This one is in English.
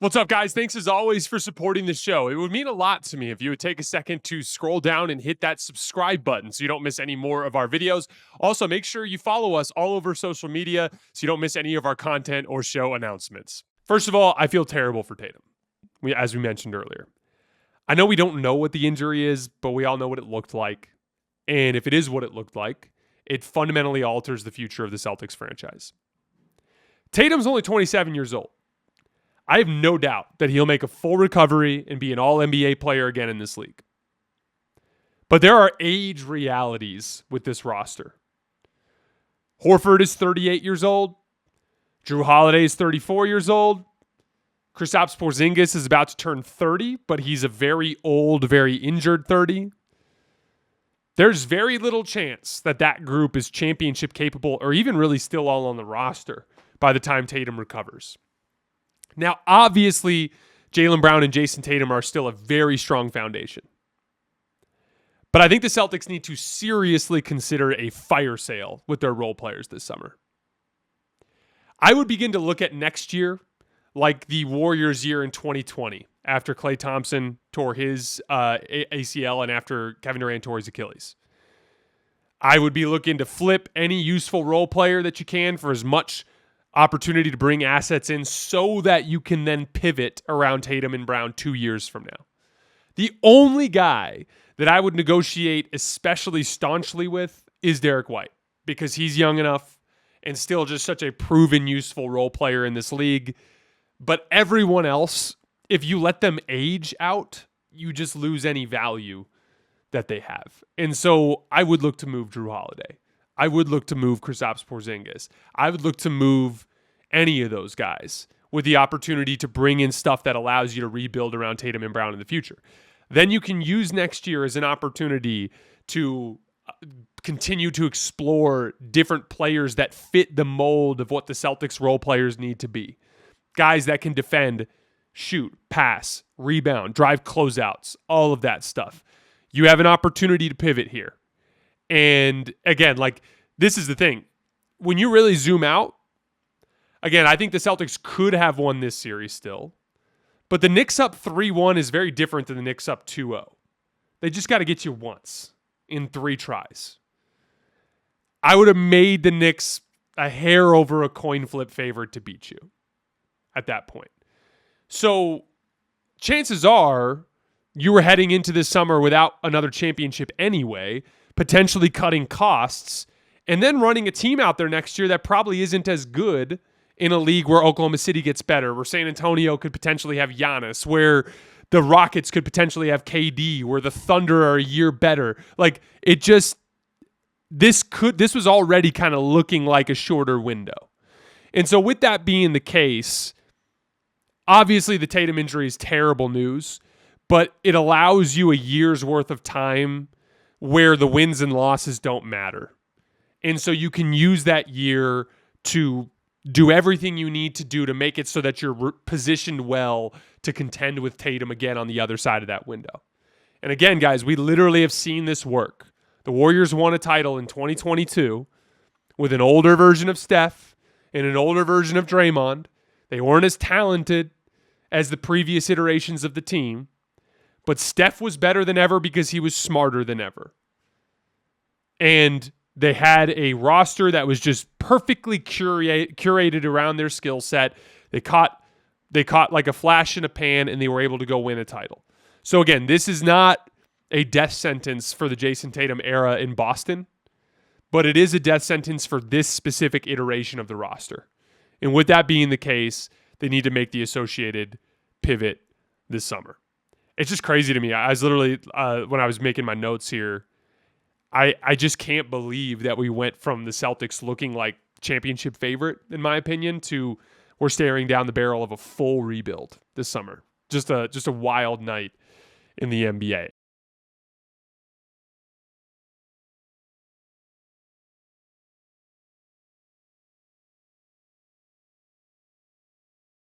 What's up, guys? Thanks as always for supporting the show. It would mean a lot to me if you would take a second to scroll down and hit that subscribe button so you don't miss any more of our videos. Also, make sure you follow us all over social media so you don't miss any of our content or show announcements. First of all, I feel terrible for Tatum, as we mentioned earlier. I know we don't know what the injury is, but we all know what it looked like. And if it is what it looked like, it fundamentally alters the future of the Celtics franchise. Tatum's only 27 years old. I have no doubt that he'll make a full recovery and be an all-NBA player again in this league. But there are age realities with this roster. Horford is 38 years old. Jrue Holiday is 34 years old. Kristaps Porzingis is about to turn 30, but he's a very old, very injured 30. There's very little chance that that group is championship capable or even really still all on the roster by the time Tatum recovers. Now, obviously, Jaylen Brown and Jayson Tatum are still a very strong foundation. But I think the Celtics need to seriously consider a fire sale with their role players this summer. I would begin to look at next year like the Warriors' year in 2020, after Klay Thompson tore his ACL and after Kevin Durant tore his Achilles. I would be looking to flip any useful role player that you can for as much opportunity to bring assets in so that you can then pivot around Tatum and Brown 2 years from now. The only guy that I would negotiate especially staunchly with is Derek White, because he's young enough and still just such a proven useful role player in this league. But everyone else, if you let them age out, you just lose any value that they have. And so I would look to move Jrue Holiday. I would look to move Kristaps Porzingis. I would look to move any of those guys with the opportunity to bring in stuff that allows you to rebuild around Tatum and Brown in the future. Then you can use next year as an opportunity to continue to explore different players that fit the mold of what the Celtics role players need to be. Guys that can defend, shoot, pass, rebound, drive closeouts, all of that stuff. You have an opportunity to pivot here. And again, this is the thing. When you really zoom out, again, I think the Celtics could have won this series still. But the Knicks up 3-1 is very different than the Knicks up 2-0. They just got to get you once in 3 tries. I would have made the Knicks a hair over a coin flip favorite to beat you at that point. So chances are you were heading into this summer without another championship anyway, potentially cutting costs, and then running a team out there next year that probably isn't as good in a league where Oklahoma City gets better, where San Antonio could potentially have Giannis, where the Rockets could potentially have KD, where the Thunder are a year better. This was already kind of looking like a shorter window. And so with that being the case, obviously the Tatum injury is terrible news, but it allows you a year's worth of time where the wins and losses don't matter. And so you can use that year to do everything you need to do to make it so that you're positioned well to contend with Tatum again on the other side of that window. And again, guys, we literally have seen this work. The Warriors won a title in 2022 with an older version of Steph and an older version of Draymond. They weren't as talented as the previous iterations of the team, but Steph was better than ever because he was smarter than ever. And they had a roster that was just perfectly curated around their skill set. They caught like a flash in a pan, and they were able to go win a title. So again, this is not a death sentence for the Jayson Tatum era in Boston, but it is a death sentence for this specific iteration of the roster. And with that being the case, they need to make the associated pivot this summer. It's just crazy to me. I was literally, when I was making my notes here, I just can't believe that we went from the Celtics looking like championship favorite, in my opinion, to we're staring down the barrel of a full rebuild this summer. Just a wild night in the NBA.